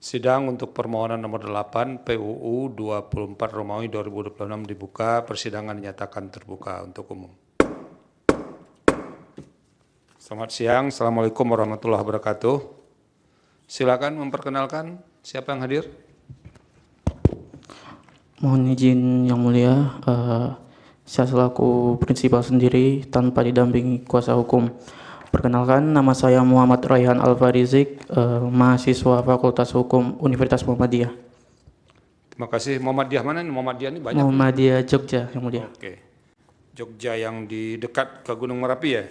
Sidang untuk permohonan nomor 8 PUU 24 Romawi 2026 dibuka, persidangan dinyatakan terbuka untuk umum. Selamat siang, Assalamualaikum warahmatullahi wabarakatuh. Silakan memperkenalkan siapa yang hadir. Mohon izin Yang Mulia, saya selaku prinsipal sendiri tanpa didampingi kuasa hukum. Perkenalkan, nama saya Muhammad Raihan Alfarizik, mahasiswa Fakultas Hukum Universitas Muhammadiyah. Terima kasih. Muhammadiyah mana nih? Muhammadiyah ini banyak. Muhammadiyah Jogja, Yang Mulia. Oke. Jogja yang di dekat ke Gunung Merapi ya?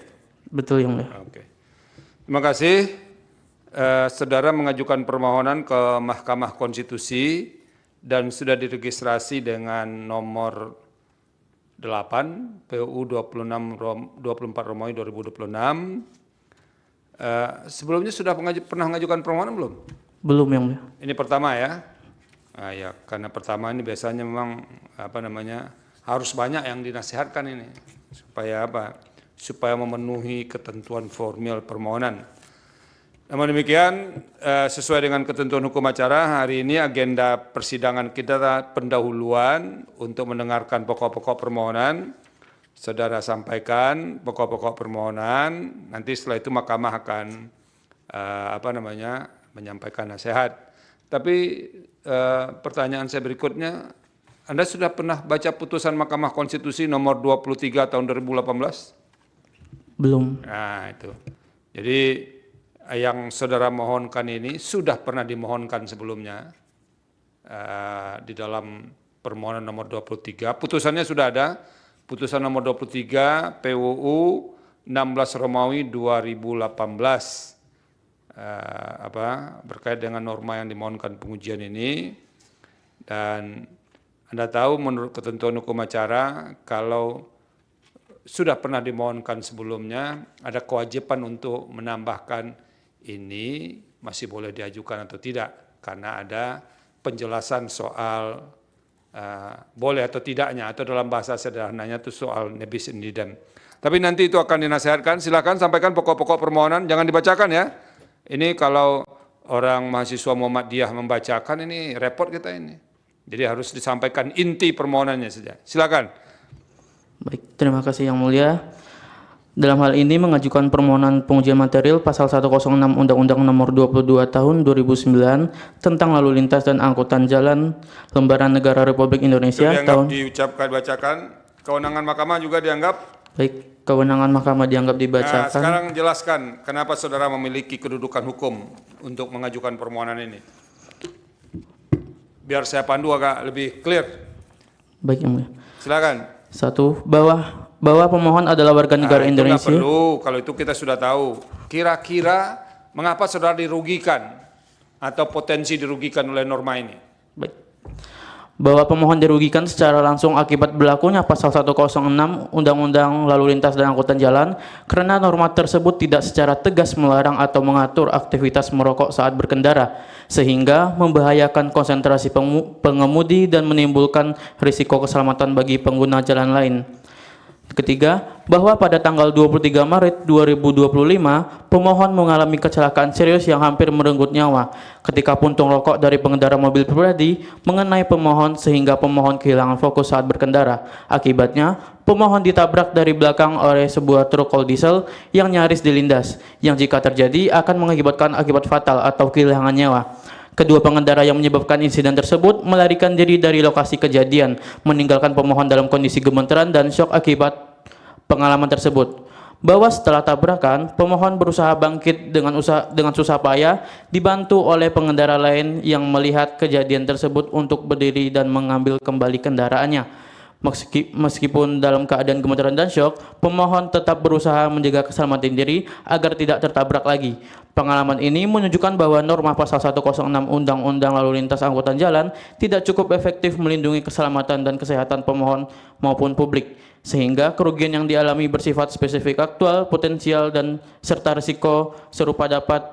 Betul, Yang Mulia. Oke. Terima kasih. Saudara mengajukan permohonan ke Mahkamah Konstitusi dan sudah diregistrasi dengan nomor 8 PUU 24 Romawi 2026. Sebelumnya sudah pernah mengajukan permohonan belum? Belum, Yang Mulia. Ini pertama ya. Ya, karena pertama ini biasanya memang harus banyak yang dinasihatkan ini supaya supaya memenuhi ketentuan formil permohonan. Namun demikian, sesuai dengan ketentuan hukum acara, hari ini agenda persidangan kita pendahuluan untuk mendengarkan pokok-pokok permohonan. Saudara sampaikan pokok-pokok permohonan, nanti setelah itu mahkamah akan menyampaikan nasihat. Tapi pertanyaan saya berikutnya, Anda sudah pernah baca putusan Mahkamah Konstitusi nomor 23 tahun 2018? Belum. Nah itu, jadi yang saudara mohonkan ini sudah pernah dimohonkan sebelumnya di dalam permohonan nomor 23. Putusannya sudah ada, putusan nomor 23 PUU 16 Romawi 2018 berkait dengan norma yang dimohonkan pengujian ini. Dan Anda tahu menurut ketentuan hukum acara kalau sudah pernah dimohonkan sebelumnya ada kewajiban untuk menambahkan ini masih boleh diajukan atau tidak, karena ada penjelasan soal boleh atau tidaknya, atau dalam bahasa sederhananya itu soal nebis in idem. Tapi nanti itu akan dinasihatkan. Silakan sampaikan pokok-pokok permohonan, jangan dibacakan ya. Ini kalau orang mahasiswa Muhammadiyah membacakan ini repot kita ini. Jadi harus disampaikan inti permohonannya saja. Silakan. Baik, terima kasih Yang Mulia. Dalam hal ini mengajukan permohonan pengujian material pasal 106 Undang-Undang Nomor 22 Tahun 2009 tentang lalu lintas dan angkutan jalan Lembaran Negara Republik Indonesia dianggap diucapkan bacakan, kewenangan mahkamah juga dianggap. Baik, kewenangan mahkamah dianggap dibacakan. Nah, sekarang jelaskan kenapa saudara memiliki kedudukan hukum untuk mengajukan permohonan ini. Biar saya pandu agak lebih clear. Baik, Yang Mulia. Silakan. 1. Bahwa pemohon adalah warga negara Indonesia. Itu perlu, kalau itu kita sudah tahu. Kira-kira mengapa saudara dirugikan atau potensi dirugikan oleh norma ini? Baik. Bahwa pemohon dirugikan secara langsung akibat berlakunya pasal 106 Undang-Undang Lalu Lintas dan Angkutan Jalan karena norma tersebut tidak secara tegas melarang atau mengatur aktivitas merokok saat berkendara sehingga membahayakan konsentrasi pengemudi dan menimbulkan risiko keselamatan bagi pengguna jalan lain. Ketiga, bahwa pada tanggal 23 Maret 2025, pemohon mengalami kecelakaan serius yang hampir merenggut nyawa ketika puntung rokok dari pengendara mobil pribadi mengenai pemohon sehingga pemohon kehilangan fokus saat berkendara. Akibatnya, pemohon ditabrak dari belakang oleh sebuah truk kol diesel yang nyaris dilindas, yang jika terjadi akan mengakibatkan akibat fatal atau kehilangan nyawa. Kedua pengendara yang menyebabkan insiden tersebut melarikan diri dari lokasi kejadian, meninggalkan pemohon dalam kondisi gemeteran dan syok akibat pengalaman tersebut. Bahwa setelah tabrakan, pemohon berusaha bangkit dengan susah payah, dibantu oleh pengendara lain yang melihat kejadian tersebut untuk berdiri dan mengambil kembali kendaraannya. Meskipun dalam keadaan gemeteran dan syok, pemohon tetap berusaha menjaga keselamatan diri agar tidak tertabrak lagi. Pengalaman ini menunjukkan bahwa norma pasal 106 Undang-Undang Lalu Lintas Angkutan Jalan tidak cukup efektif melindungi keselamatan dan kesehatan pemohon maupun publik, sehingga kerugian yang dialami bersifat spesifik aktual, potensial, dan serta risiko serupa dapat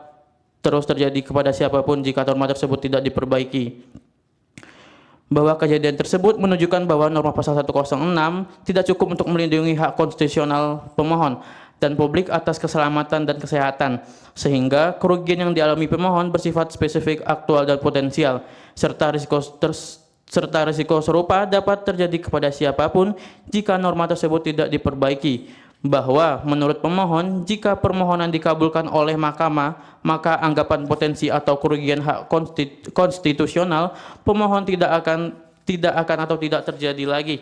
terus terjadi kepada siapapun jika norma tersebut tidak diperbaiki. Bahwa kejadian tersebut menunjukkan bahwa norma pasal 106 tidak cukup untuk melindungi hak konstitusional pemohon. dan publik atas keselamatan dan kesehatan, sehingga kerugian yang dialami pemohon bersifat spesifik, aktual, dan potensial, serta risiko serupa dapat terjadi kepada siapapun jika norma tersebut tidak diperbaiki. Bahwa menurut pemohon, jika permohonan dikabulkan oleh mahkamah, maka anggapan potensi atau kerugian hak konstitusional pemohon tidak akan atau tidak terjadi lagi.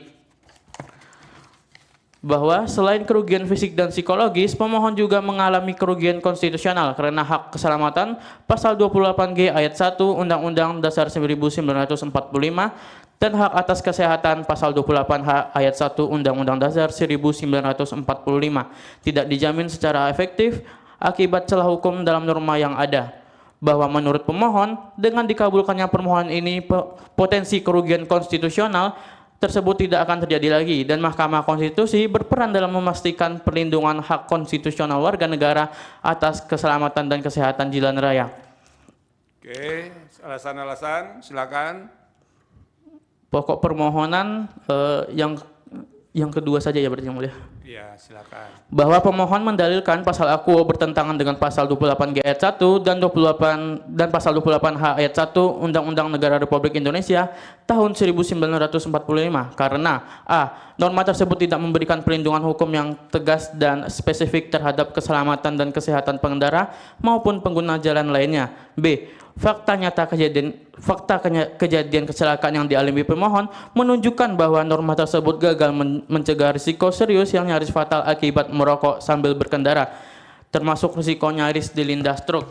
Bahwa selain kerugian fisik dan psikologis, pemohon juga mengalami kerugian konstitusional karena hak keselamatan pasal 28G ayat 1 Undang-Undang Dasar 1945 dan hak atas kesehatan pasal 28H ayat 1 Undang-Undang Dasar 1945 tidak dijamin secara efektif akibat celah hukum dalam norma yang ada. Bahwa menurut pemohon, dengan dikabulkannya permohonan ini, potensi kerugian konstitusional tersebut tidak akan terjadi lagi, dan Mahkamah Konstitusi berperan dalam memastikan perlindungan hak konstitusional warga negara atas keselamatan dan kesehatan jalan raya. Oke, alasan-alasan silakan. Pokok permohonan yang kedua saja ya berarti yang mulia. Ya, silakan. Bahwa pemohon mendalilkan pasal akuo bertentangan dengan pasal 28G ayat 1 dan pasal 28H ayat 1 Undang-Undang Negara Republik Indonesia tahun 1945 karena a. norma tersebut tidak memberikan perlindungan hukum yang tegas dan spesifik terhadap keselamatan dan kesehatan pengendara maupun pengguna jalan lainnya. B. Fakta kejadian kecelakaan yang dialami pemohon menunjukkan bahwa norma tersebut gagal mencegah risiko serius yang nyaris fatal akibat merokok sambil berkendara, termasuk risiko nyaris dilindas truk.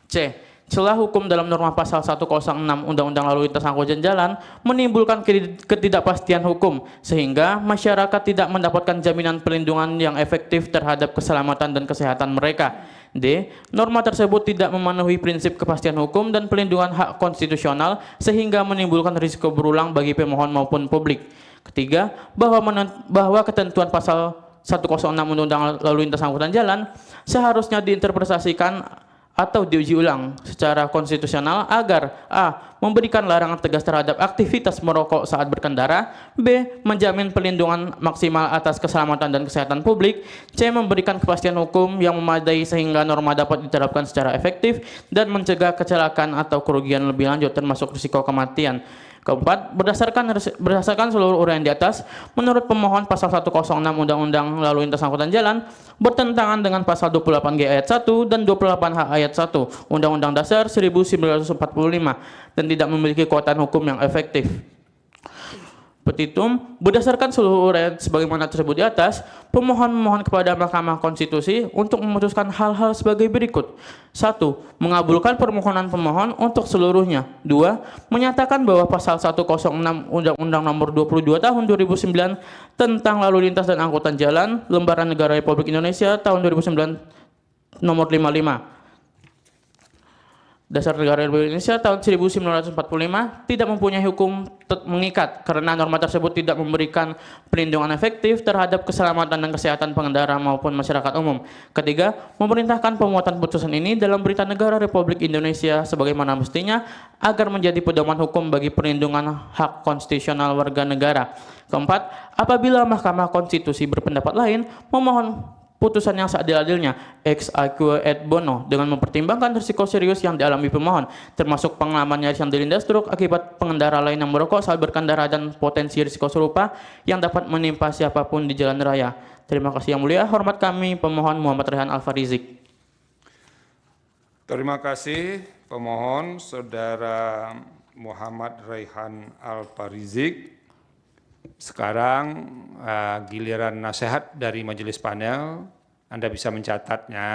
C. Celah hukum dalam norma pasal 106 Undang-Undang Lalu Lintas Angkutan Jalan menimbulkan ketidakpastian hukum sehingga masyarakat tidak mendapatkan jaminan perlindungan yang efektif terhadap keselamatan dan kesehatan mereka. D. Norma tersebut tidak memenuhi prinsip kepastian hukum dan pelindungan hak konstitusional sehingga menimbulkan risiko berulang bagi pemohon maupun publik. Ketiga, bahwa ketentuan pasal 106 Undang-Undang Lalu Lintas Angkutan Jalan seharusnya diinterpretasikan atau diuji ulang secara konstitusional agar a. memberikan larangan tegas terhadap aktivitas merokok saat berkendara, b. menjamin perlindungan maksimal atas keselamatan dan kesehatan publik, c. memberikan kepastian hukum yang memadai sehingga norma dapat diterapkan secara efektif dan mencegah kecelakaan atau kerugian lebih lanjut termasuk risiko kematian. Keempat, berdasarkan seluruh uraian di atas, menurut pemohon pasal 106 Undang-Undang Lalu Lintas Angkutan Jalan bertentangan dengan pasal 28G ayat 1 dan 28H ayat 1 Undang-Undang Dasar 1945 dan tidak memiliki kekuatan hukum yang efektif. Petitum, berdasarkan seluruh uraian sebagaimana tersebut di atas, pemohon memohon kepada Mahkamah Konstitusi untuk memutuskan hal-hal sebagai berikut. 1. Mengabulkan permohonan pemohon untuk seluruhnya. 2. Menyatakan bahwa pasal 106 Undang-Undang Nomor 22 Tahun 2009 tentang Lalu Lintas dan Angkutan Jalan, Lembaran Negara Republik Indonesia Tahun 2009 Nomor 55. Dasar Negara Republik Indonesia tahun 1945 tidak mempunyai hukum mengikat karena norma tersebut tidak memberikan perlindungan efektif terhadap keselamatan dan kesehatan pengendara maupun masyarakat umum. Ketiga, memerintahkan pemuatan putusan ini dalam Berita Negara Republik Indonesia sebagaimana mestinya agar menjadi pedoman hukum bagi perlindungan hak konstitusional warga negara. Keempat, apabila Mahkamah Konstitusi berpendapat lain, memohon putusan yang seadil-adilnya ex aequo et bono dengan mempertimbangkan risiko serius yang dialami pemohon termasuk pengalaman nyaris yang dilindas truk akibat pengendara lain yang merokok saat berkendara dan potensi risiko serupa yang dapat menimpa siapapun di jalan raya. Terima kasih yang mulia. Hormat kami pemohon Muhammad Rehan Alfarizik. Terima kasih pemohon Saudara Muhammad Rehan Alfarizik. Sekarang giliran nasihat dari majelis panel. Anda bisa mencatatnya,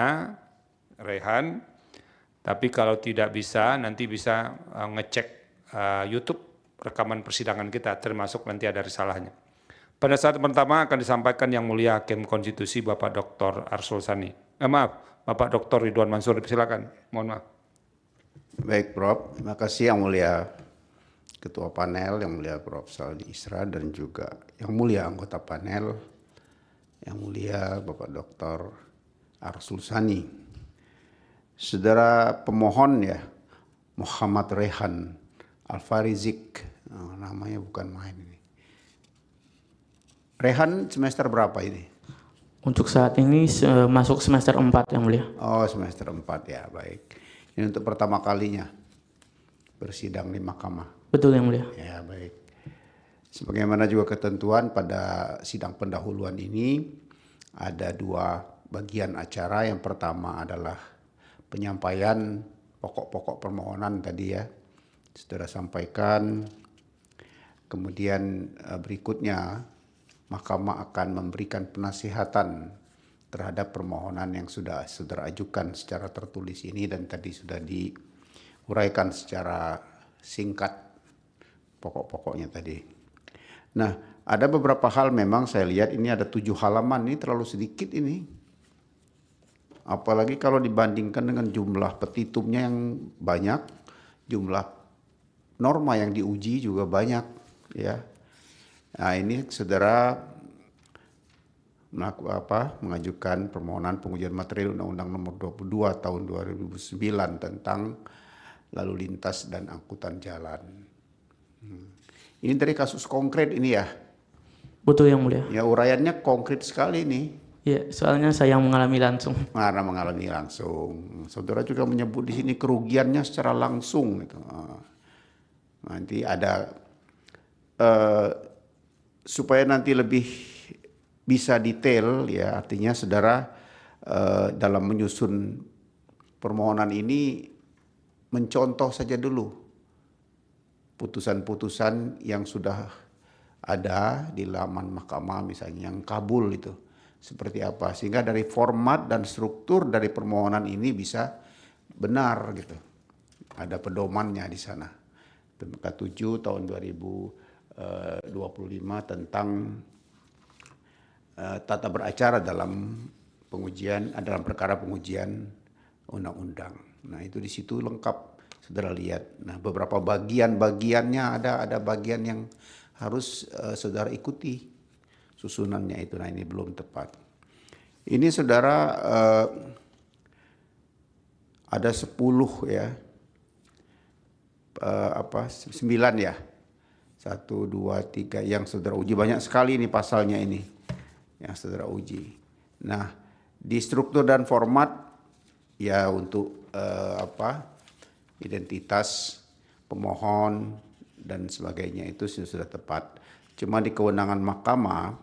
Rehan. Tapi kalau tidak bisa, nanti bisa ngecek YouTube rekaman persidangan kita, termasuk nanti ada risalahnya. Pada saat pertama akan disampaikan Yang Mulia Hakim Konstitusi Bapak Dr. Arsul Sani. Bapak Dr. Ridwan Mansur, silakan. Mohon maaf. Baik, Prof. Terima kasih Yang Mulia Ketua Panel, Yang Mulia Prof. Saldi Isra, dan juga Yang Mulia anggota panel, Yang Mulia Bapak Dr. Arsul Sani. Saudara pemohon ya, Muhammad Rehan Alfarizik, namanya bukan main ini. Rehan semester berapa ini? Untuk saat ini masuk semester 4 yang mulia. Oh, semester 4 ya, baik. Ini untuk pertama kalinya bersidang di mahkamah. Betul yang mulia. Ya, baik. Sebagaimana juga ketentuan pada sidang pendahuluan ini ada 2 bagian acara. Yang pertama adalah penyampaian pokok-pokok permohonan tadi ya, saudara sampaikan. Kemudian berikutnya mahkamah akan memberikan penasihatan terhadap permohonan yang sudah saudara ajukan secara tertulis ini dan tadi sudah diuraikan secara singkat pokok-pokoknya tadi. Nah, ada beberapa hal memang saya lihat ini ada 7 halaman, ini terlalu sedikit ini. Apalagi kalau dibandingkan dengan jumlah petitumnya yang banyak, jumlah norma yang diuji juga banyak ya. Nah, ini saudara mengajukan permohonan pengujian material Undang-Undang Nomor 22 Tahun 2009 tentang lalu lintas dan angkutan jalan. Ini dari kasus konkret ini ya. Betul yang mulia. Ya, uraiannya konkret sekali nih. Ya, soalnya saya yang mengalami langsung. Karena mengalami langsung. Saudara juga menyebut di sini kerugiannya secara langsung gitu. Nanti ada supaya nanti lebih bisa detail ya, artinya saudara dalam menyusun permohonan ini mencontoh saja dulu putusan-putusan yang sudah ada di laman mahkamah misalnya yang kabul itu seperti apa, sehingga dari format dan struktur dari permohonan ini bisa benar gitu, ada pedomannya di sana. PMK 7 tahun 2025 tentang tata beracara dalam pengujian dalam perkara pengujian undang-undang. Nah, itu di situ lengkap saudara lihat. Nah, beberapa bagian-bagiannya ada bagian yang harus saudara ikuti susunannya itu. Nah, ini belum tepat. Ini saudara ada 10 ya. 9 ya. 1, 2, 3 yang saudara uji, banyak sekali ini pasalnya ini yang saudara uji. Nah, di struktur dan format ya untuk identitas pemohon dan sebagainya itu sudah tepat. Cuma di kewenangan mahkamah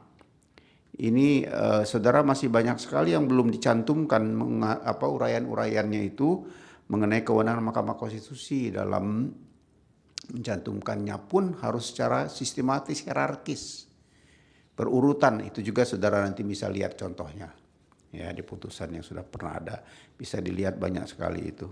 ini saudara masih banyak sekali yang belum dicantumkan uraian-uraiannya itu mengenai kewenangan Mahkamah Konstitusi. Dalam mencantumkannya pun harus secara sistematis, hierarkis, berurutan. Itu juga saudara nanti bisa lihat contohnya ya di putusan yang sudah pernah ada, bisa dilihat banyak sekali itu.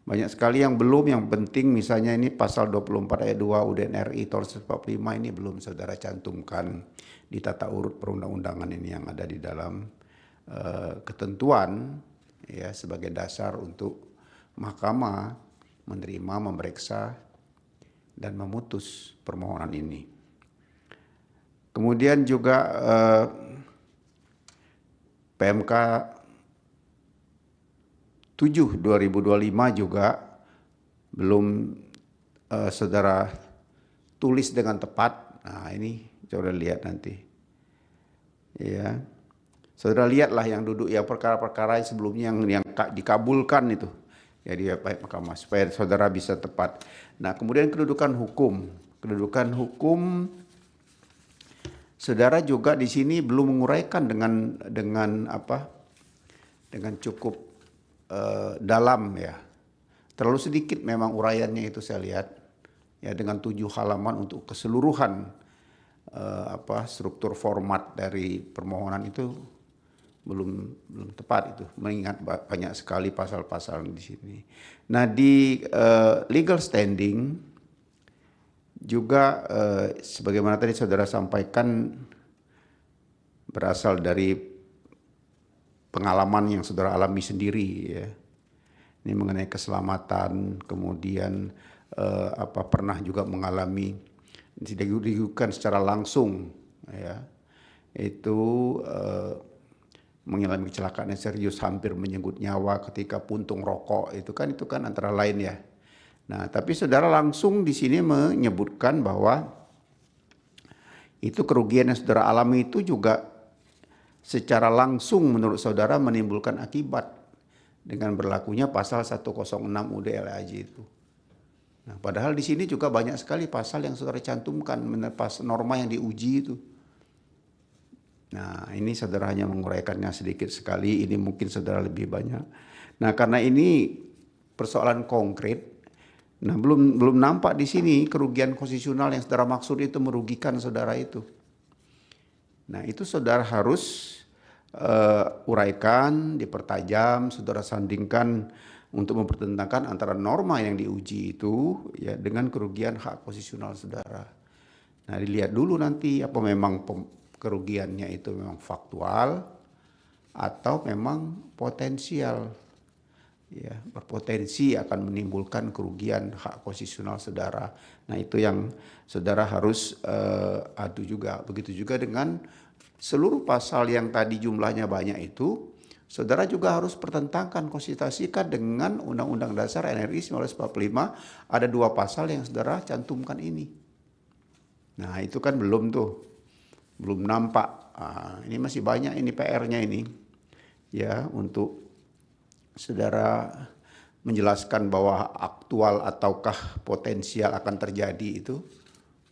Banyak sekali yang belum, yang penting misalnya ini pasal 24 ayat 2 UUD RI tahun 1945 ini belum saudara cantumkan di tata urut perundang-undangan ini yang ada di dalam ketentuan ya sebagai dasar untuk mahkamah menerima, memeriksa dan memutus permohonan ini. Kemudian juga PMK 7 2025 juga belum saudara tulis dengan tepat. Nah, ini saudara lihat nanti. Ya. Saudara lihatlah yang duduk yang perkara-perkara sebelumnya yang dikabulkan itu. Ya di mahkamah supaya saudara bisa tepat. Nah, kemudian kedudukan hukum. Kedudukan hukum saudara juga di sini belum menguraikan dengan cukup dalam ya. Terlalu sedikit memang uraiannya itu saya lihat. Ya dengan 7 halaman untuk keseluruhan struktur format dari permohonan itu belum tepat itu, mengingat banyak sekali pasal-pasal di sini. Nah, di legal standing juga sebagaimana tadi saudara sampaikan berasal dari pengalaman yang saudara alami sendiri ya. Ini mengenai keselamatan, kemudian pernah juga mengalami digunakan secara langsung ya. Itu mengalami kecelakaan yang serius hampir menyenggut nyawa ketika puntung rokok itu kan antara lain ya. Nah, tapi saudara langsung di sini menyebutkan bahwa itu kerugian yang saudara alami itu juga secara langsung menurut saudara menimbulkan akibat dengan berlakunya pasal 106 UDLAJ itu. Nah, padahal di sini juga banyak sekali pasal yang saudara cantumkan pas norma yang diuji itu. Nah, ini saudara hanya menguraikannya sedikit sekali, ini mungkin saudara lebih banyak. Nah, karena ini persoalan konkret, nah belum nampak di sini kerugian konstitusional yang saudara maksud itu merugikan saudara itu. Nah, itu saudara harus uraikan, dipertajam, saudara sandingkan untuk mempertentangkan antara norma yang diuji itu ya dengan kerugian hak konstitusional saudara. Nah, dilihat dulu nanti apa memang kerugiannya itu memang faktual atau memang potensial. Ya, berpotensi akan menimbulkan kerugian hak konstitusional saudara. Nah, itu yang saudara harus adu juga. Begitu juga dengan seluruh pasal yang tadi jumlahnya banyak itu, saudara juga harus pertentangkan, konsultasikan dengan Undang-Undang Dasar NRI 1945. Ada 2 pasal yang saudara cantumkan ini. Nah, itu kan belum nampak. Ini masih banyak ini PR-nya ini. Ya, untuk saudara menjelaskan bahwa aktual ataukah potensial akan terjadi itu.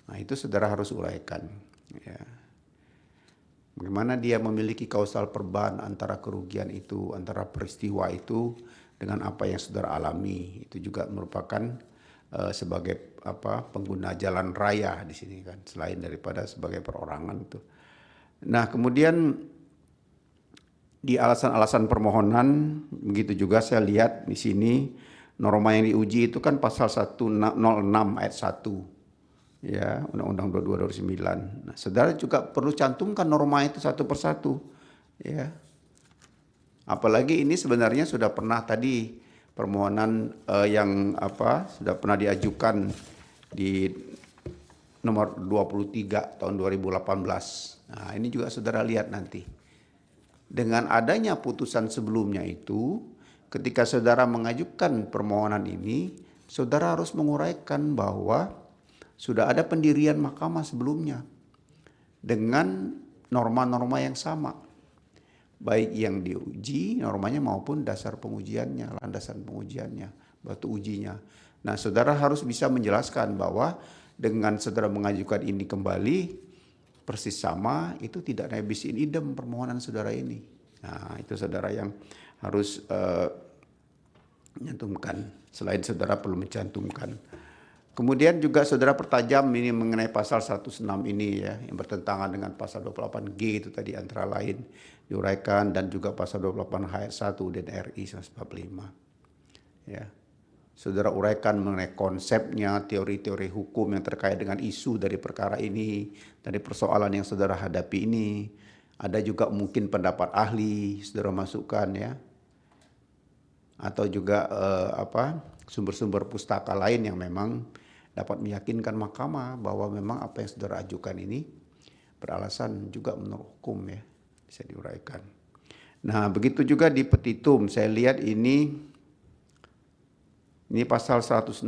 Nah, itu saudara harus uraikan. Ya. Bagaimana dia memiliki kausal perubahan antara kerugian itu, antara peristiwa itu dengan apa yang saudara alami. Itu juga merupakan sebagai pengguna jalan raya di sini kan, selain daripada sebagai perorangan itu. Nah, kemudian di alasan-alasan permohonan begitu juga saya lihat di sini norma yang diuji itu kan pasal 106 ayat 1. Ya, Undang-Undang 22/2009. Nah, saudara juga perlu cantumkan norma itu satu persatu. Ya. Apalagi ini sebenarnya sudah pernah tadi permohonan yang sudah pernah diajukan di nomor 23 tahun 2018. Nah, ini juga saudara lihat nanti. Dengan adanya putusan sebelumnya itu, ketika saudara mengajukan permohonan ini, saudara harus menguraikan bahwa sudah ada pendirian mahkamah sebelumnya dengan norma-norma yang sama, baik yang diuji normanya maupun dasar pengujiannya, landasan pengujiannya, batu ujinya. Nah, saudara harus bisa menjelaskan bahwa dengan saudara mengajukan ini kembali persis sama, itu tidak nebis in idem permohonan saudara ini. Nah, itu saudara yang harus menyantumkan. Selain saudara perlu mencantumkan. Kemudian juga saudara pertajam ini mengenai pasal 106 ini ya, yang bertentangan dengan pasal 28G itu tadi antara lain diuraikan, dan juga pasal 28 ayat 1 UUD RI 1945. Ya. Saudara uraikan mengenai konsepnya, teori-teori hukum yang terkait dengan isu dari perkara ini, dari persoalan yang saudara hadapi ini. Ada juga mungkin pendapat ahli saudara masukkan ya. Atau juga sumber-sumber pustaka lain yang memang dapat meyakinkan mahkamah bahwa memang apa yang saudara ajukan ini beralasan juga menurut hukum ya, bisa diuraikan. Nah, begitu juga di petitum saya lihat ini pasal 106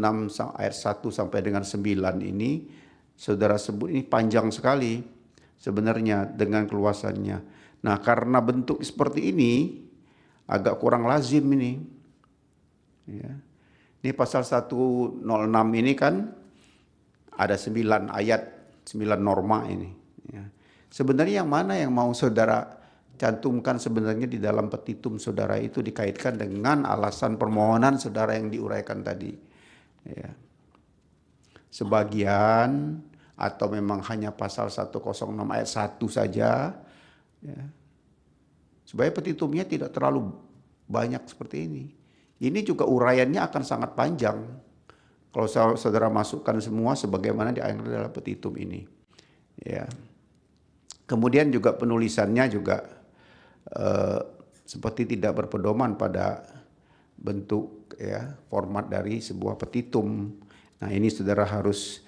ayat 1 sampai dengan 9 ini saudara sebut ini panjang sekali sebenarnya dengan keluasannya. Nah, karena bentuk seperti ini agak kurang lazim ini. Ya. Ini pasal 106 ini kan ada 9 ayat, 9 norma ini. Ya. Sebenarnya yang mana yang mau saudara cantumkan sebenarnya di dalam petitum saudara itu dikaitkan dengan alasan permohonan saudara yang diuraikan tadi. Ya. Sebagian atau memang hanya pasal 106 ayat 1 saja. Ya. Supaya petitumnya tidak terlalu banyak seperti ini. Ini juga uraiannya akan sangat panjang kalau saudara masukkan semua sebagaimana diatur dalam petitum ini. Ya. Kemudian juga penulisannya juga seperti tidak berpedoman pada bentuk ya format dari sebuah petitum. Nah, ini saudara harus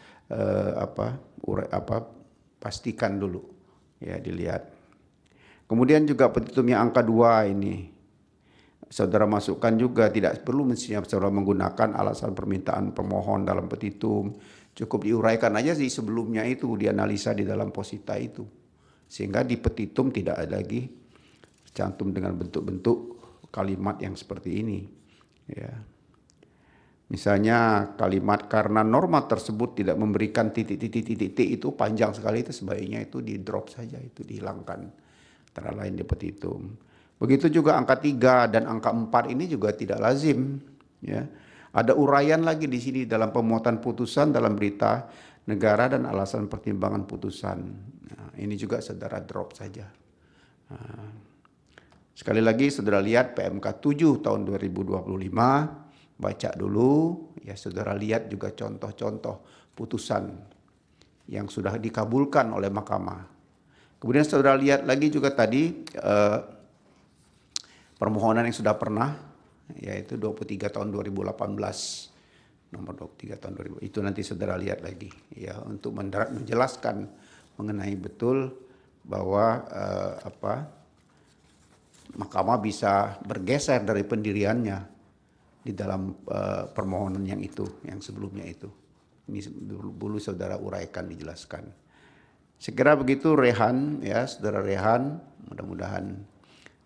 pastikan dulu ya, dilihat. Kemudian juga petitum yang angka 2 ini saudara masukkan juga tidak perlu mestinya saudara menggunakan alasan permintaan pemohon dalam petitum. Cukup diuraikan aja sih sebelumnya itu, dianalisa di dalam posita itu. Sehingga di petitum tidak ada lagi cantum dengan bentuk-bentuk kalimat yang seperti ini. Ya. Misalnya kalimat karena norma tersebut tidak memberikan titik-titik itu panjang sekali, itu sebaiknya itu di drop saja, itu dihilangkan. Antara lain di petitum. Begitu juga angka 3 dan angka 4 ini juga tidak lazim. Ya. Ada uraian lagi di sini dalam pemuatan putusan dalam berita negara dan alasan pertimbangan putusan. Nah, ini juga saudara drop saja. Nah, sekali lagi saudara lihat PMK 7 tahun 2025. Baca dulu, ya saudara lihat juga contoh-contoh putusan yang sudah dikabulkan oleh mahkamah. Kemudian saudara lihat lagi juga tadi permohonan yang sudah pernah, yaitu 23 tahun 2018, nomor 23 tahun 2000. Itu nanti saudara lihat lagi, ya untuk menjelaskan mengenai betul bahwa mahkamah bisa bergeser dari pendiriannya di dalam permohonan yang sebelumnya itu. Ini dulu saudara uraikan, dijelaskan. Sekira begitu Rehan, ya saudara Rehan, mudah-mudahan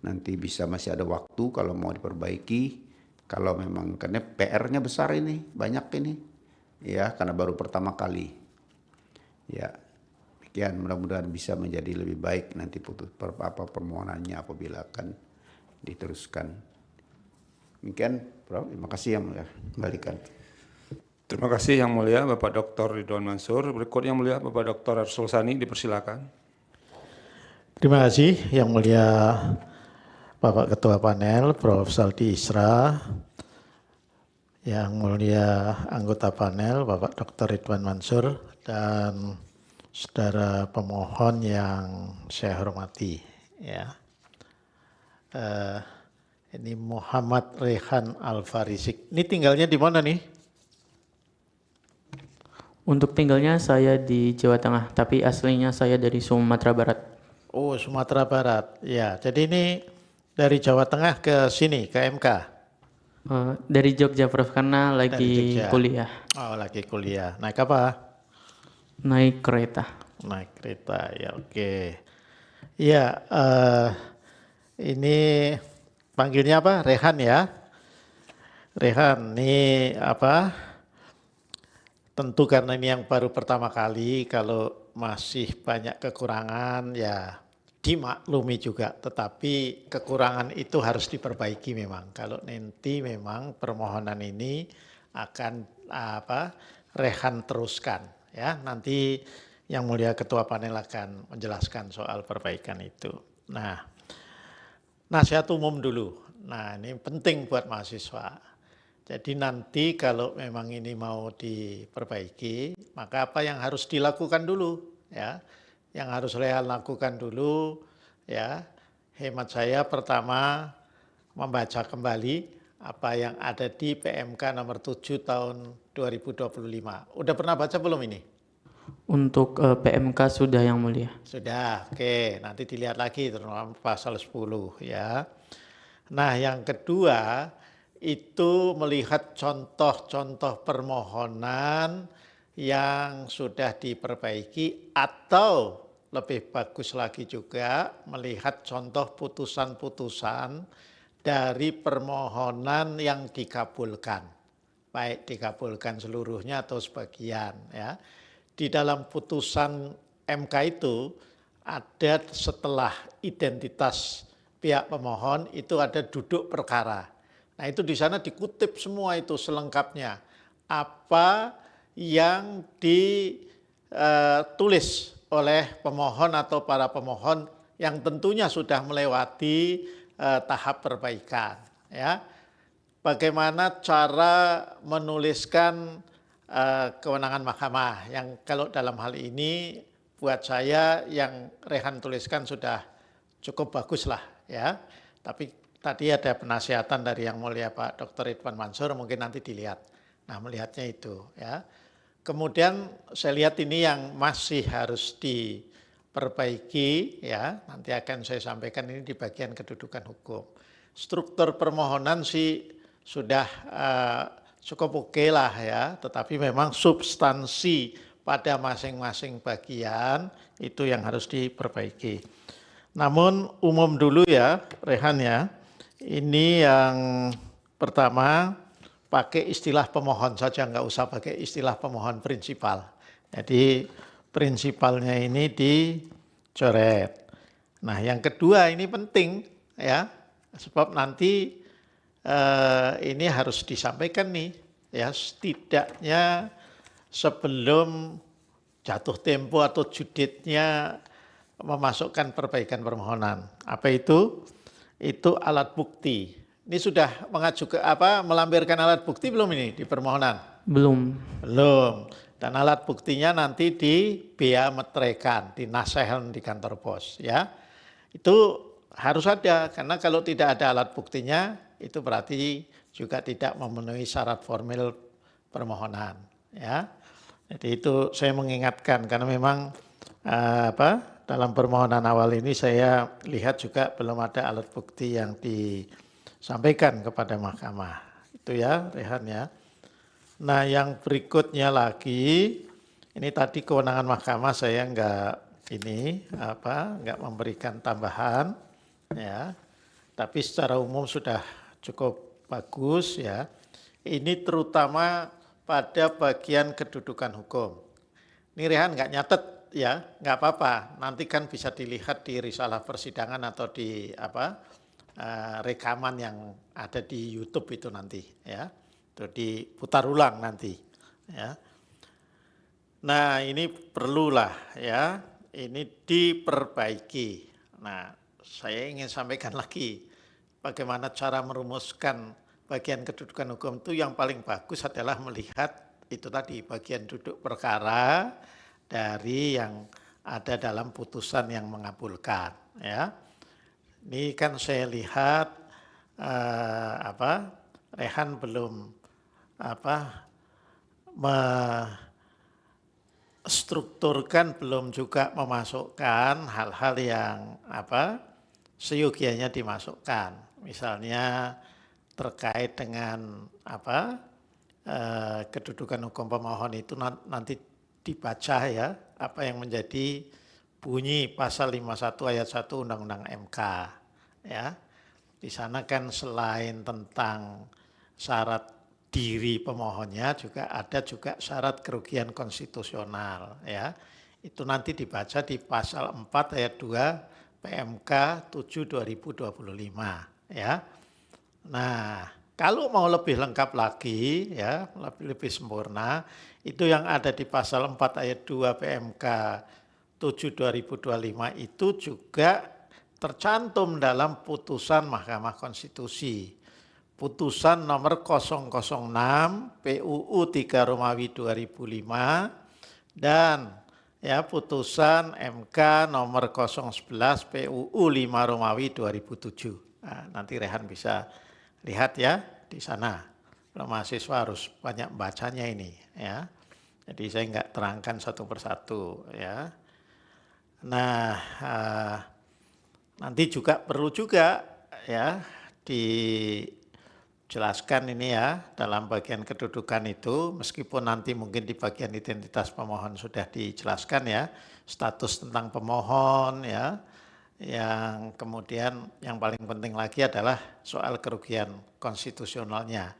nanti bisa masih ada waktu kalau mau diperbaiki. Kalau memang karena PR-nya besar ini, banyak ini, ya karena baru pertama kali. Ya, demikian mudah-mudahan bisa menjadi lebih baik nanti permohonannya apabila akan diteruskan. Demikian, Prof. Terima kasih yang mulia. Kembalikan. Terima kasih yang mulia Bapak Dr. Ridwan Mansur. Berikutnya yang mulia Bapak Dr. Arsul Sani, dipersilakan. Terima kasih yang mulia Bapak Ketua Panel, Prof. Saldi Isra, yang mulia anggota panel Bapak Dr. Ridwan Mansur, dan saudara pemohon yang saya hormati. Ya. Ini Muhammad Rehan Alfarisik. Ini tinggalnya di mana nih? Untuk tinggalnya saya di Jawa Tengah, tapi aslinya saya dari Sumatera Barat. Oh, Sumatera Barat. Ya, jadi ini dari Jawa Tengah ke sini, ke MK? Dari Jogja, Prof, karena lagi kuliah. Oh, lagi kuliah. Naik apa? Naik kereta. Naik kereta, ya oke. Ya, ini panggilnya apa? Rehan ya. Rehan, ini apa? Tentu karena ini yang baru pertama kali, kalau masih banyak kekurangan ya dimaklumi juga. Tetapi kekurangan itu harus diperbaiki memang. Kalau nanti memang permohonan ini akan Rehan teruskan ya. Nanti yang mulia Ketua Panel akan menjelaskan soal perbaikan itu. Nah, nasihat umum dulu. Nah, ini penting buat mahasiswa. Jadi nanti kalau memang ini mau diperbaiki, maka apa yang harus dilakukan dulu ya? Yang harus Rehan lakukan dulu ya. Hemat saya pertama membaca kembali apa yang ada di PMK nomor 7 tahun 2025. Udah pernah baca belum ini? Untuk PMK sudah yang mulia. Sudah, oke. Nanti dilihat lagi terutama pasal 10 ya. Nah, yang kedua itu melihat contoh-contoh permohonan yang sudah diperbaiki, atau lebih bagus lagi juga melihat contoh putusan-putusan dari permohonan yang dikabulkan, baik dikabulkan seluruhnya atau sebagian ya. Di dalam putusan MK itu ada setelah identitas pihak pemohon itu ada duduk perkara. Nah, itu di sana dikutip semua itu selengkapnya. Apa yang ditulis oleh pemohon atau para pemohon yang tentunya sudah melewati tahap perbaikan. Ya. Bagaimana cara menuliskan kewenangan mahkamah, yang kalau dalam hal ini buat saya yang Rehan tuliskan sudah cukup bagus lah ya. Tapi tadi ada penasihatan dari yang mulia Pak Dr. Ridwan Mansur, mungkin nanti dilihat. Nah, melihatnya itu ya. Kemudian saya lihat ini yang masih harus diperbaiki ya. Nanti akan saya sampaikan ini di bagian kedudukan hukum. Struktur permohonan sih sudah cukup oke lah ya. Tetapi memang substansi pada masing-masing bagian itu yang harus diperbaiki. Namun umum dulu ya, Rehan ya. Ini yang pertama, pakai istilah pemohon saja, nggak usah pakai istilah pemohon prinsipal. Jadi prinsipalnya ini dicoret. Nah, yang kedua ini penting ya, sebab nanti ini harus disampaikan nih ya, setidaknya sebelum jatuh tempo atau juditnya memasukkan perbaikan permohonan. Apa itu? Itu alat bukti. Ini sudah mengajukan melampirkan alat bukti belum ini di permohonan? Belum. Belum. Dan alat buktinya nanti di bea metrekan, di nasehen di kantor pos ya. Itu harus ada, karena kalau tidak ada alat buktinya itu berarti juga tidak memenuhi syarat formil permohonan ya. Jadi itu saya mengingatkan karena memang dalam permohonan awal ini saya lihat juga belum ada alat bukti yang disampaikan kepada mahkamah. Itu ya, Rehan ya. Nah, yang berikutnya lagi, ini tadi kewenangan mahkamah saya enggak memberikan tambahan ya. Tapi secara umum sudah cukup bagus ya. Ini terutama pada bagian kedudukan hukum. Ini Rehan nggak nyatet ya, nggak apa-apa. Nanti kan bisa dilihat di risalah persidangan atau di rekaman yang ada di YouTube itu nanti ya. Itu diputar ulang nanti ya. Nah, ini perlulah ya, ini diperbaiki. Nah, saya ingin sampaikan lagi bagaimana cara merumuskan bagian kedudukan hukum itu yang paling bagus adalah melihat itu tadi bagian duduk perkara dari yang ada dalam putusan yang mengabulkan ya. Ini kan saya lihat Rehan belum strukturkan, belum juga memasukkan hal-hal yang seyogianya dimasukkan. Misalnya terkait dengan kedudukan hukum pemohon itu nanti dibaca ya, apa yang menjadi bunyi pasal 51 ayat 1 Undang-Undang MK ya. Di sana kan selain tentang syarat diri pemohonnya juga ada juga syarat kerugian konstitusional ya. Itu nanti dibaca di pasal 4 ayat 2 PMK 7 2025 ya. Nah, kalau mau lebih lengkap lagi ya, lebih sempurna, itu yang ada di pasal 4 ayat 2 PMK 7 2025 itu juga tercantum dalam putusan Mahkamah Konstitusi. Putusan nomor 006 PUU 3 Romawi 2005 dan ya putusan MK nomor 011 PUU 5 Romawi 2007. Nah, nanti Rehan bisa lihat ya di sana. Kalau mahasiswa harus banyak bacanya ini ya. Jadi saya enggak terangkan satu persatu ya. Nah, nanti juga perlu juga ya dijelaskan ini ya dalam bagian kedudukan itu, meskipun nanti mungkin di bagian identitas pemohon sudah dijelaskan ya, status tentang pemohon ya. Yang kemudian yang paling penting lagi adalah soal kerugian konstitusionalnya.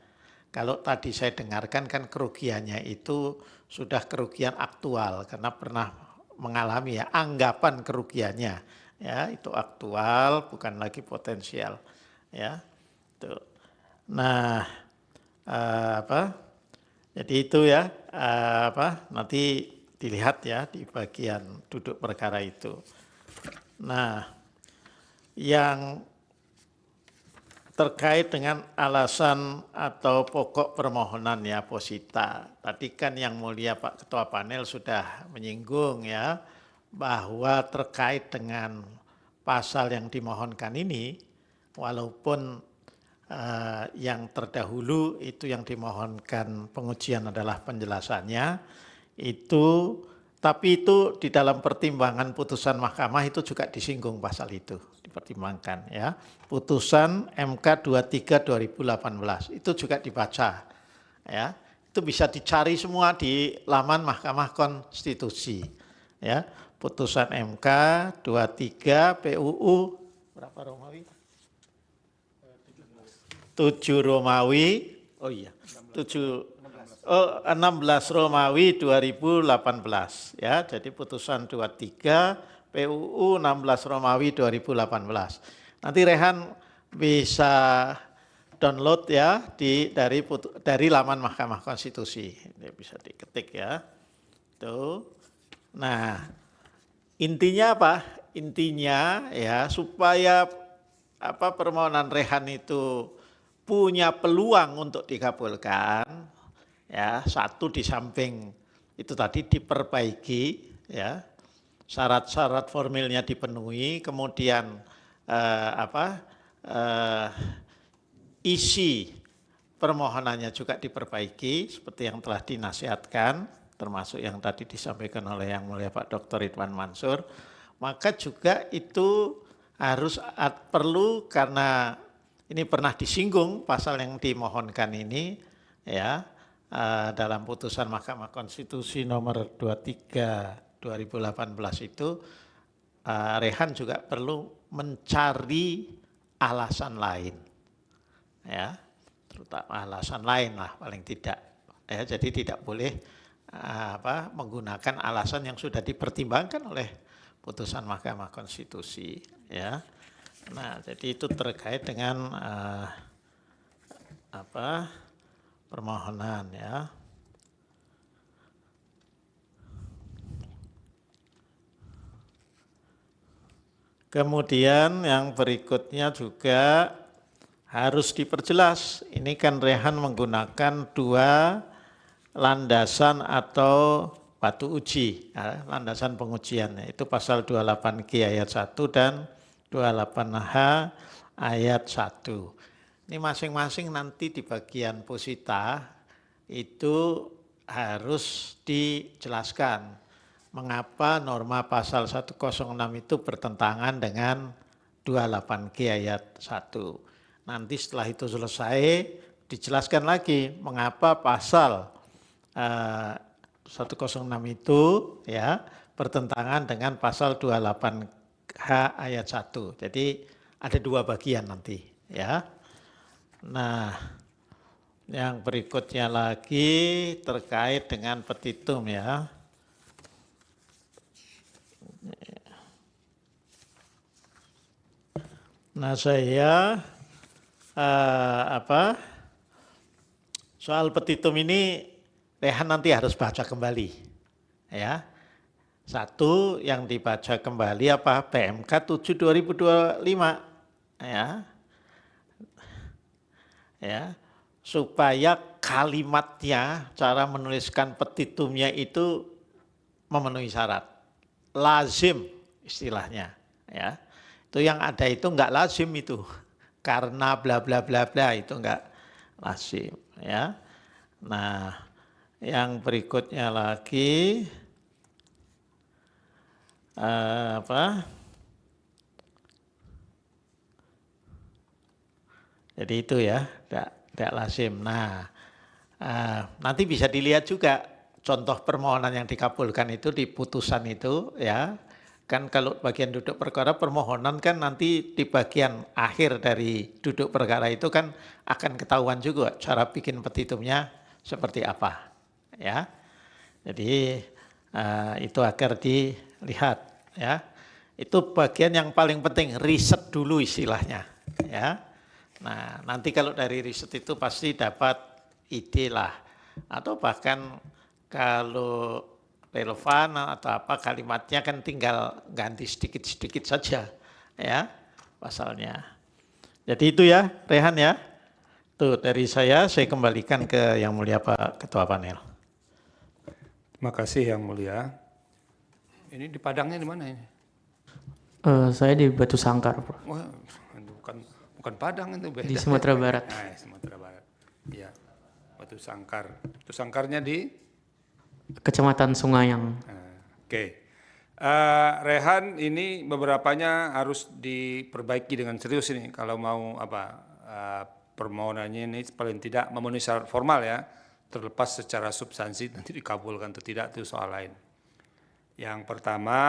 Kalau tadi saya dengarkan kan kerugiannya itu sudah kerugian aktual karena pernah mengalami ya anggapan kerugiannya ya, itu aktual bukan lagi potensial ya. Tuh. Nah, jadi itu ya nanti dilihat ya di bagian duduk perkara itu. Nah, yang terkait dengan alasan atau pokok permohonan ya posita. Tadi kan yang mulia Pak Ketua Panel sudah menyinggung ya bahwa terkait dengan pasal yang dimohonkan ini, walaupun yang terdahulu itu yang dimohonkan pengujian adalah penjelasannya, itu tapi itu di dalam pertimbangan putusan mahkamah itu juga disinggung pasal itu, dipertimbangkan ya. Putusan MK 23 2018 itu juga dibaca ya. Itu bisa dicari semua di laman Mahkamah Konstitusi ya. putusan MK 23 PUU berapa Romawi? 7 Romawi, 16 Romawi 2018 ya. Jadi putusan 23 PUU 16 Romawi 2018. Nanti Rehan bisa download ya dari laman Mahkamah Konstitusi. Ini bisa diketik ya. Tuh. Nah, intinya apa? Intinya ya supaya permohonan Rehan itu punya peluang untuk dikabulkan ya. Satu, di samping itu tadi diperbaiki ya. Syarat-syarat formilnya dipenuhi, kemudian isi permohonannya juga diperbaiki seperti yang telah dinasihatkan, termasuk yang tadi disampaikan oleh Yang Mulia Pak Dr. Ridwan Mansur, maka juga itu harus perlu, karena ini pernah disinggung pasal yang dimohonkan ini ya dalam putusan Mahkamah Konstitusi nomor 23 2018 itu, Rehan juga perlu mencari alasan lain ya, terutama alasan lain lah paling tidak ya. Jadi tidak boleh menggunakan alasan yang sudah dipertimbangkan oleh putusan Mahkamah Konstitusi ya. Nah, jadi itu terkait dengan permohonan ya. Kemudian yang berikutnya juga harus diperjelas. Ini kan Rehan menggunakan 2 landasan atau batu uji, ya, landasan pengujiannya. Itu pasal 28G ayat 1 dan 28H ayat 1. Ini masing-masing nanti di bagian posita itu harus dijelaskan mengapa norma pasal 106 itu bertentangan dengan 28G ayat 1. Nanti setelah itu selesai dijelaskan lagi mengapa pasal 106 itu ya bertentangan dengan pasal 28H ayat 1. Jadi ada 2 bagian nanti ya. Nah, yang berikutnya lagi terkait dengan petitum ya. Nah, saya soal petitum ini Rehan nanti harus baca kembali ya. Satu yang dibaca kembali PMK 7 2025 ya. Ya, supaya kalimatnya, cara menuliskan petitumnya itu memenuhi syarat. Lazim istilahnya ya. Itu yang ada itu enggak lazim itu. Karena bla bla bla bla itu enggak lazim ya. Nah, yang berikutnya lagi Jadi itu ya, enggak lazim. Nah, nanti bisa dilihat juga contoh permohonan yang dikabulkan itu di putusan itu ya. Kan kalau bagian duduk perkara permohonan kan nanti di bagian akhir dari duduk perkara itu kan akan ketahuan juga cara bikin petitumnya seperti apa ya. Jadi itu agar dilihat ya. Itu bagian yang paling penting, riset dulu istilahnya ya. Nah, nanti kalau dari riset itu pasti dapat ide lah, atau bahkan kalau relevan atau kalimatnya kan tinggal ganti sedikit-sedikit saja ya pasalnya. Jadi itu ya Rehan ya. Tuh dari saya kembalikan ke Yang Mulia Pak Ketua Panel. Terima kasih Yang Mulia. Ini di Padangnya di mana ini? Saya di Batu Sangkar, Prof. Wah, bukan Padang itu beda. Di Sumatera Barat. Nah, Sumatera Barat. Iya. Batu Sangkar. Batu Sangkarnya di Kecamatan Sungayang. Oke. Rehan ini beberapanya harus diperbaiki dengan serius ini kalau mau permohonannya ini paling tidak memenuhi syarat formal ya, terlepas secara substansi nanti dikabulkan atau tidak itu soal lain. Yang pertama,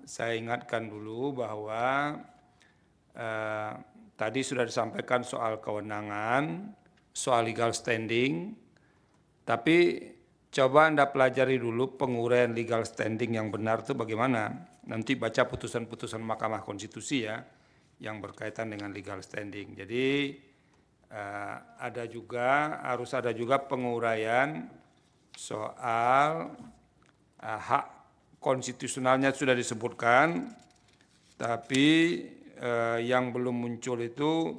saya ingatkan dulu bahwa tadi sudah disampaikan soal kewenangan, soal legal standing, tapi coba Anda pelajari dulu penguraian legal standing yang benar itu bagaimana. Nanti baca putusan-putusan Mahkamah Konstitusi ya, yang berkaitan dengan legal standing. Jadi harus ada juga penguraian soal hak konstitusionalnya sudah disebutkan, tapi yang belum muncul itu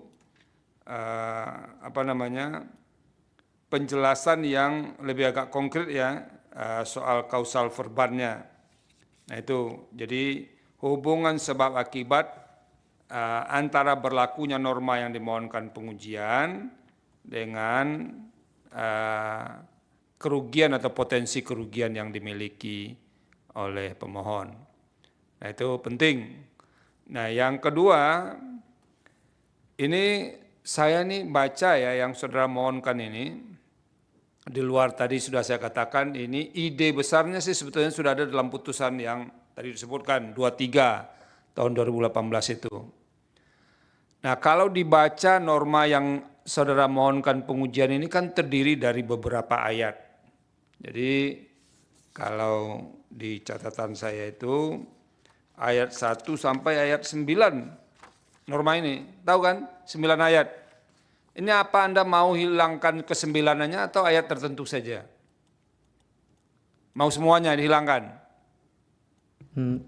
penjelasan yang lebih agak konkret ya soal kausal verbannya. Nah itu, jadi hubungan sebab akibat antara berlakunya norma yang dimohonkan pengujian dengan kerugian atau potensi kerugian yang dimiliki oleh pemohon. Nah itu penting. Nah yang kedua, ini saya nih baca ya yang saudara mohonkan ini, di luar tadi sudah saya katakan ini ide besarnya sih sebetulnya sudah ada dalam putusan yang tadi disebutkan 23 tahun 2018 itu. Nah kalau dibaca norma yang saudara mohonkan pengujian ini kan terdiri dari beberapa ayat. Jadi kalau di catatan saya itu ayat 1 sampai ayat 9 norma ini, tahu kan 9 ayat. Ini apa Anda mau hilangkan kesembilanannya atau ayat tertentu saja? Mau semuanya dihilangkan?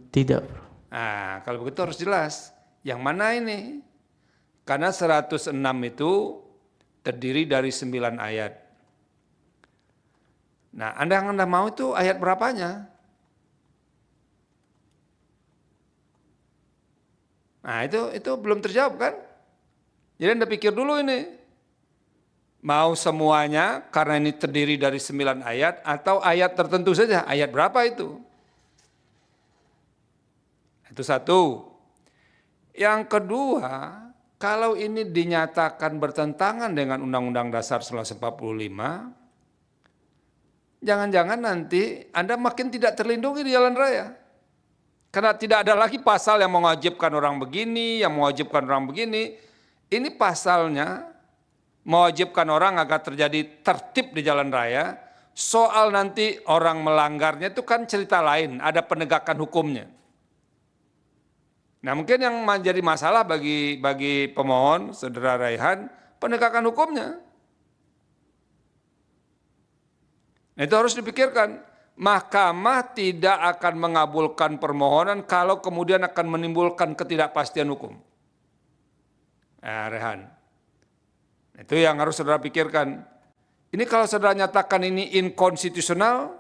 Tidak. Nah, kalau begitu harus jelas. Yang mana ini? Karena 106 itu terdiri dari 9 ayat. Nah, Anda mau itu ayat berapanya? Nah, itu belum terjawab kan? Jadi Anda pikir dulu ini, mau semuanya karena ini terdiri dari 9 ayat atau ayat tertentu saja, ayat berapa itu? Itu satu. Yang kedua, kalau ini dinyatakan bertentangan dengan Undang-Undang Dasar 1945, jangan-jangan nanti Anda makin tidak terlindungi di jalan raya. Karena tidak ada lagi pasal yang mewajibkan orang begini, yang mewajibkan orang begini. Ini pasalnya mewajibkan orang agar terjadi tertib di jalan raya. Soal nanti orang melanggarnya itu kan cerita lain, ada penegakan hukumnya. Nah mungkin yang menjadi masalah bagi pemohon, saudara Raihan, penegakan hukumnya. Nah, itu harus dipikirkan. Mahkamah tidak akan mengabulkan permohonan kalau kemudian akan menimbulkan ketidakpastian hukum. Nah, Rehan, itu yang harus saudara pikirkan. Ini kalau saudara nyatakan ini inkonstitusional,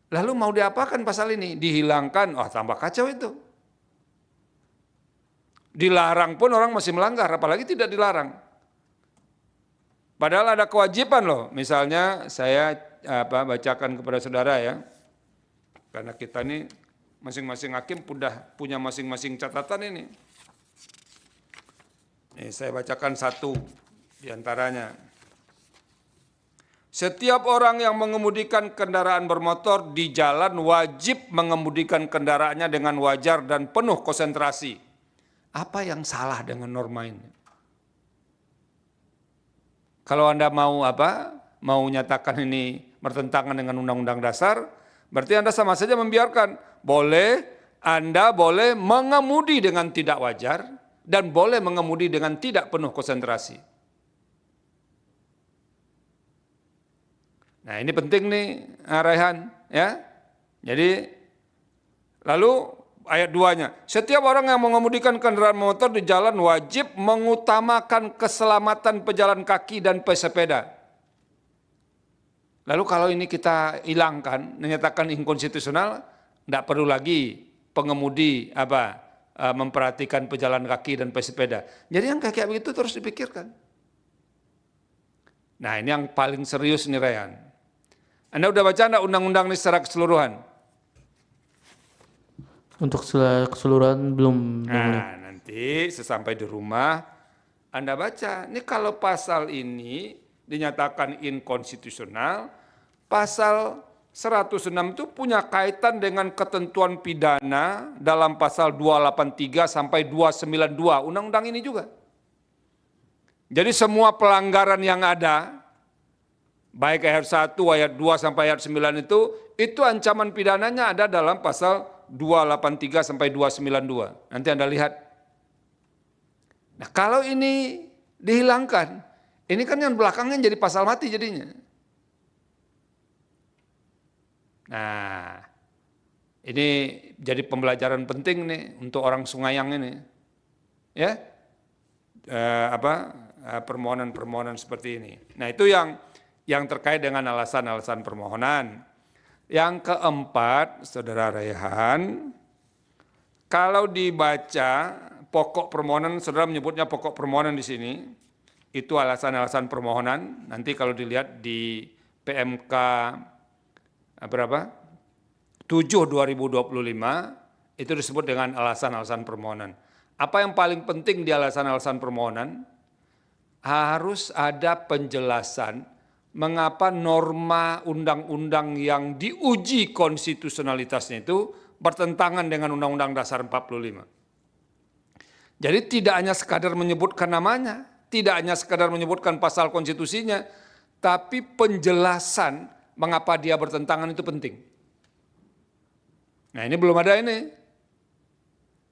lalu mau diapakan pasal ini? Dihilangkan, tambah kacau itu. Dilarang pun orang masih melanggar, apalagi tidak dilarang. Padahal ada kewajiban loh, misalnya saya bacakan kepada saudara ya, karena kita ini masing-masing hakim punya masing-masing catatan ini. Saya bacakan satu di antaranya. Setiap orang yang mengemudikan kendaraan bermotor di jalan wajib mengemudikan kendaraannya dengan wajar dan penuh konsentrasi. Apa yang salah dengan norma ini? Kalau Anda mau nyatakan ini bertentangan dengan Undang-Undang Dasar, berarti Anda sama saja membiarkan. Anda boleh mengemudi dengan tidak wajar, dan boleh mengemudi dengan tidak penuh konsentrasi. Nah ini penting nih Raihan ya. Jadi lalu ayat 2-nya, setiap orang yang mengemudikan kendaraan motor di jalan wajib mengutamakan keselamatan pejalan kaki dan pesepeda. Lalu kalau ini kita hilangkan, menyatakan inkonstitusional, tidak perlu lagi pengemudi memperhatikan pejalan kaki dan pesepeda. Jadi yang kayak begitu terus dipikirkan. Nah ini yang paling serius nih Raihan. Anda udah baca enggak undang-undang ini secara keseluruhan? Untuk keseluruhan belum. Nah nanti sesampai di rumah Anda baca. Ini kalau pasal ini dinyatakan inkonstitusional, pasal 106 itu punya kaitan dengan ketentuan pidana dalam pasal 283 sampai 292 undang-undang ini juga. Jadi semua pelanggaran yang ada, baik ayat 1, ayat 2 sampai ayat 9 itu ancaman pidananya ada dalam pasal 283 sampai 292. Nanti Anda lihat. Nah, kalau ini dihilangkan, ini kan yang belakangnya jadi pasal mati jadinya. Nah, ini jadi pembelajaran penting nih untuk orang Sungayang ini. Ya. Permohonan-permohonan seperti ini. Nah, itu yang terkait dengan alasan-alasan permohonan. Yang keempat, Saudara Rehan, kalau dibaca pokok permohonan, Saudara menyebutnya pokok permohonan di sini, itu alasan-alasan permohonan. Nanti kalau dilihat di PMK berapa? 7/2025 itu disebut dengan alasan-alasan permohonan. Apa yang paling penting di alasan-alasan permohonan? Harus ada penjelasan mengapa norma undang-undang yang diuji konstitusionalitasnya itu bertentangan dengan Undang-Undang Dasar 45. Jadi tidak hanya sekadar menyebutkan namanya, tidak hanya sekadar menyebutkan pasal konstitusinya, tapi penjelasan mengapa dia bertentangan itu penting. Nah, ini belum ada ini.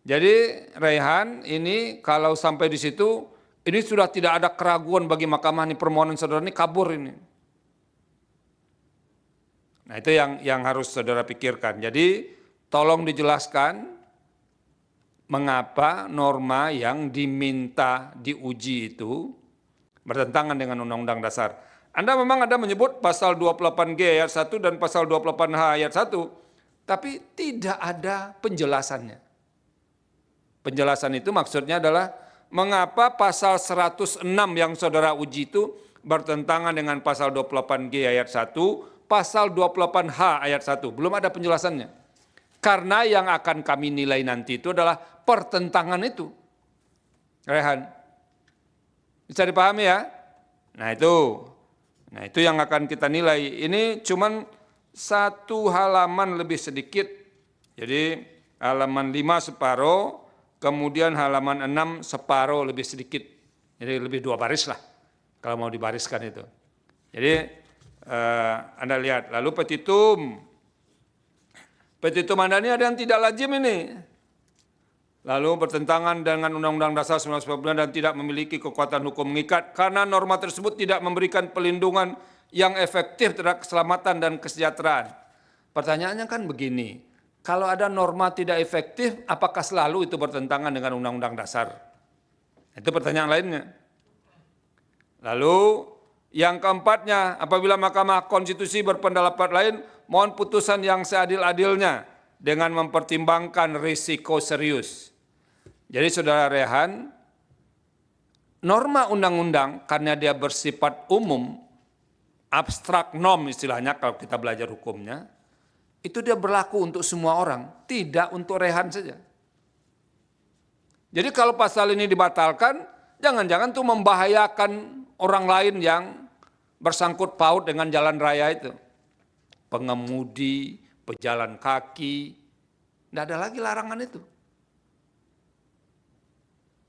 Jadi Rehan, ini kalau sampai di situ, ini sudah tidak ada keraguan bagi mahkamah, ini permohonan saudara ini kabur ini. Nah, itu yang harus saudara pikirkan. Jadi tolong dijelaskan mengapa norma yang diminta diuji itu bertentangan dengan Undang-Undang Dasar. Anda memang ada menyebut pasal 28G ayat 1 dan pasal 28H ayat 1, tapi tidak ada penjelasannya. Penjelasan itu maksudnya adalah mengapa pasal 106 yang saudara uji itu bertentangan dengan pasal 28G ayat 1, pasal 28H ayat 1. Belum ada penjelasannya. Karena yang akan kami nilai nanti itu adalah pertentangan itu. Rehan. Bisa dipahami ya? Nah itu yang akan kita nilai. Ini cuman satu halaman lebih sedikit. Jadi halaman 5 separuh, kemudian halaman 6 separuh lebih sedikit. Jadi lebih 2 baris lah kalau mau dibariskan itu. Jadi Anda lihat, lalu petitum Anda ini ada yang tidak lazim ini. Lalu bertentangan dengan Undang-Undang Dasar 1945 dan tidak memiliki kekuatan hukum mengikat karena norma tersebut tidak memberikan pelindungan yang efektif terhadap keselamatan dan kesejahteraan. Pertanyaannya kan begini, kalau ada norma tidak efektif, apakah selalu itu bertentangan dengan Undang-Undang Dasar? Itu pertanyaan lainnya. Lalu yang keempatnya, apabila Mahkamah Konstitusi berpendapat lain, mohon putusan yang seadil-adilnya dengan mempertimbangkan risiko serius. Jadi saudara Rehan, norma undang-undang karena dia bersifat umum, abstrak norm istilahnya kalau kita belajar hukumnya, itu dia berlaku untuk semua orang, tidak untuk Rehan saja. Jadi kalau pasal ini dibatalkan, jangan-jangan tuh membahayakan orang lain yang bersangkut paut dengan jalan raya itu. Pengemudi, pejalan kaki, tidak ada lagi larangan itu.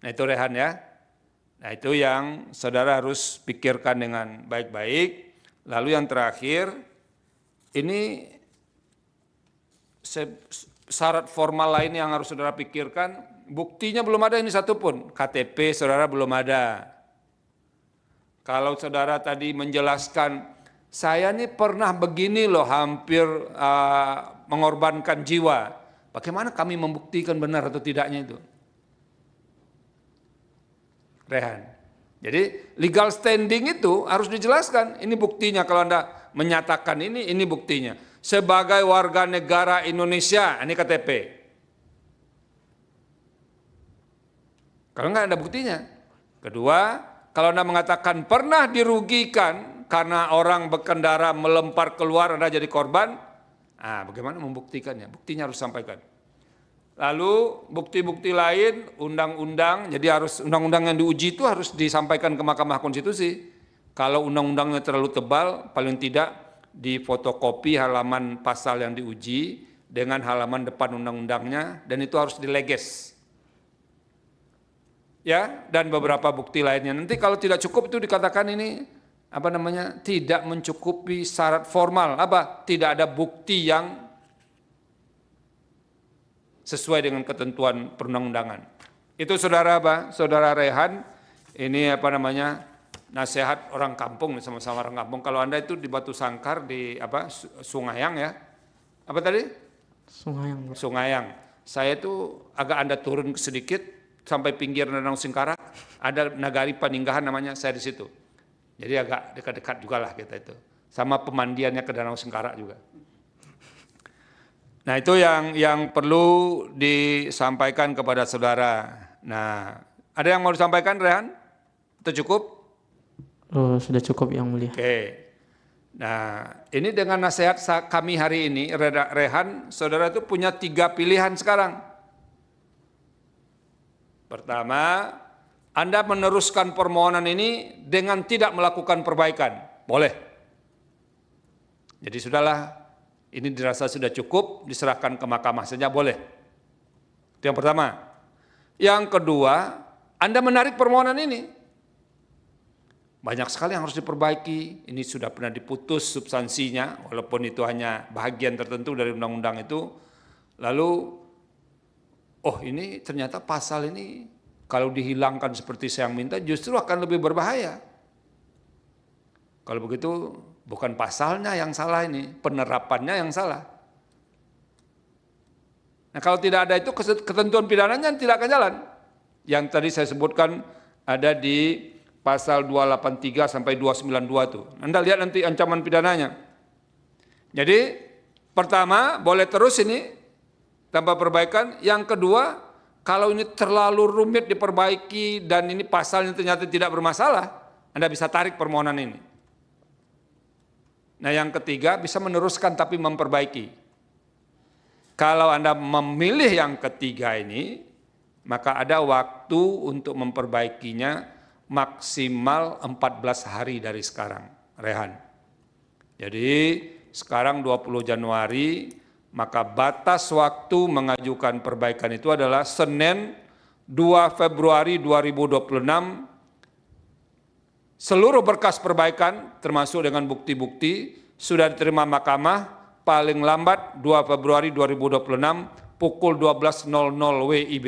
Nah itu Rehan ya. Nah itu yang saudara harus pikirkan dengan baik-baik. Lalu yang terakhir, ini syarat formal lain yang harus saudara pikirkan, buktinya belum ada ini satupun. KTP saudara belum ada. Kalau saudara tadi menjelaskan, saya ini pernah begini loh, hampir mengorbankan jiwa. Bagaimana kami membuktikan benar atau tidaknya itu? Rehan. Jadi legal standing itu harus dijelaskan. Ini buktinya kalau Anda menyatakan ini buktinya. Sebagai warga negara Indonesia, ini KTP. Kalau enggak ada buktinya. Kedua, kalau Anda mengatakan pernah dirugikan karena orang berkendara melempar keluar, Anda jadi korban, bagaimana membuktikannya? Buktinya harus sampaikan. Lalu bukti-bukti lain, undang-undang, jadi harus undang-undang yang diuji itu harus disampaikan ke Mahkamah Konstitusi. Kalau undang-undangnya terlalu tebal, paling tidak difotokopi halaman pasal yang diuji dengan halaman depan undang-undangnya, dan itu harus dileges. Ya, dan beberapa bukti lainnya. Nanti kalau tidak cukup itu dikatakan ini tidak mencukupi syarat formal. Tidak ada bukti yang sesuai dengan ketentuan perundang-undangan. Itu saudara Saudara Rehan, ini nasihat orang kampung, sama-sama orang kampung. Kalau Anda itu di Batu Sangkar di Sungayang ya. Apa tadi? Sungayang. Sungayang. Saya itu agak Anda turun sedikit sampai pinggir Danau Singkarak, ada Nagari Paninggahan namanya, saya di situ. Jadi agak dekat-dekat juga lah kita itu. Sama pemandiannya ke Danau Singkarak juga. Nah itu yang perlu disampaikan kepada saudara. Nah ada yang mau disampaikan Rehan? Itu cukup? Sudah cukup Yang Mulia. Oke. Nah ini dengan nasihat kami hari ini, Rehan, saudara itu punya 3 pilihan sekarang. Pertama, Anda meneruskan permohonan ini dengan tidak melakukan perbaikan. Boleh. Jadi sudahlah, ini dirasa sudah cukup, diserahkan ke mahkamah saja, boleh. Itu yang pertama. Yang kedua, Anda menarik permohonan ini. Banyak sekali yang harus diperbaiki, ini sudah pernah diputus substansinya, walaupun itu hanya bahagian tertentu dari undang-undang itu. Lalu, ini ternyata pasal ini kalau dihilangkan seperti saya yang minta justru akan lebih berbahaya. Kalau begitu bukan pasalnya yang salah ini, penerapannya yang salah. Nah kalau tidak ada itu ketentuan pidananya tidak akan jalan. Yang tadi saya sebutkan ada di pasal 283 sampai 292 itu. Anda lihat nanti ancaman pidananya. Jadi pertama boleh terus ini tanpa perbaikan. Yang kedua, kalau ini terlalu rumit diperbaiki dan ini pasalnya ternyata tidak bermasalah, Anda bisa tarik permohonan ini. Nah yang ketiga bisa meneruskan tapi memperbaiki. Kalau Anda memilih yang ketiga ini, maka ada waktu untuk memperbaikinya maksimal 14 hari dari sekarang, Rehan. Jadi sekarang 20 Januari, maka batas waktu mengajukan perbaikan itu adalah Senin 2 Februari 2026. Seluruh berkas perbaikan termasuk dengan bukti-bukti sudah diterima mahkamah paling lambat 2 Februari 2026 pukul 12.00 WIB.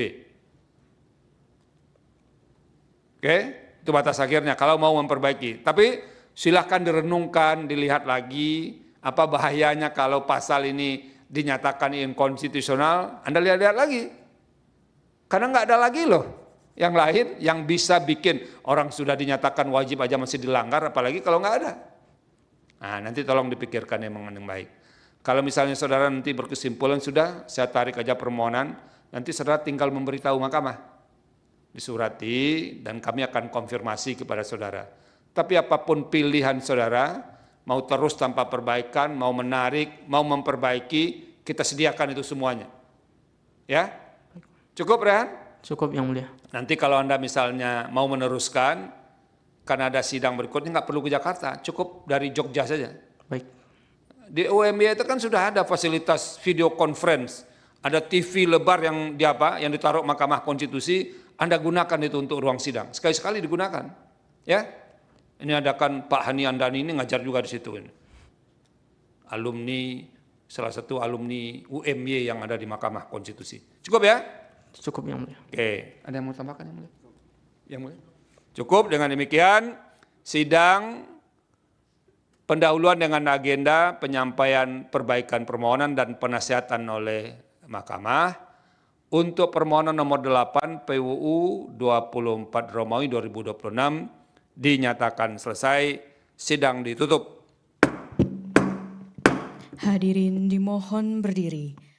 Oke, itu batas akhirnya kalau mau memperbaiki. Tapi silahkan direnungkan, dilihat lagi apa bahayanya kalau pasal ini dinyatakan inkonstitusional, Anda lihat-lihat lagi. Karena nggak ada lagi loh yang lain yang bisa bikin orang sudah dinyatakan wajib aja masih dilanggar, apalagi kalau nggak ada. Nah nanti tolong dipikirkan yang baik. Kalau misalnya saudara nanti berkesimpulan sudah, saya tarik aja permohonan, nanti saudara tinggal memberitahu mahkamah. Disurati dan kami akan konfirmasi kepada saudara. Tapi apapun pilihan saudara, mau terus tanpa perbaikan, mau menarik, mau memperbaiki, kita sediakan itu semuanya. Ya? Cukup Rehan? Cukup Yang Mulia. Nanti kalau Anda misalnya mau meneruskan, karena ada sidang berikutnya nggak perlu ke Jakarta, cukup dari Jogja saja. Baik. Di UMY itu kan sudah ada fasilitas video conference, ada TV lebar yang ditaruh Mahkamah Konstitusi, Anda gunakan itu untuk ruang sidang. Sekali-sekali digunakan. Ya? Ini adakan Pak Hani Andani ini ngajar juga di situ. Alumni, salah satu alumni UMY yang ada di Mahkamah Konstitusi. Cukup ya? Cukup Yang Mulia. Oke, ada yang mau tambahkan Yang Mulia? Yang Mulia? Cukup, dengan demikian sidang pendahuluan dengan agenda penyampaian perbaikan permohonan dan penasihatan oleh Mahkamah untuk permohonan nomor 8 PUU 24 Romawi 2026 dinyatakan selesai, sidang ditutup. Hadirin dimohon berdiri.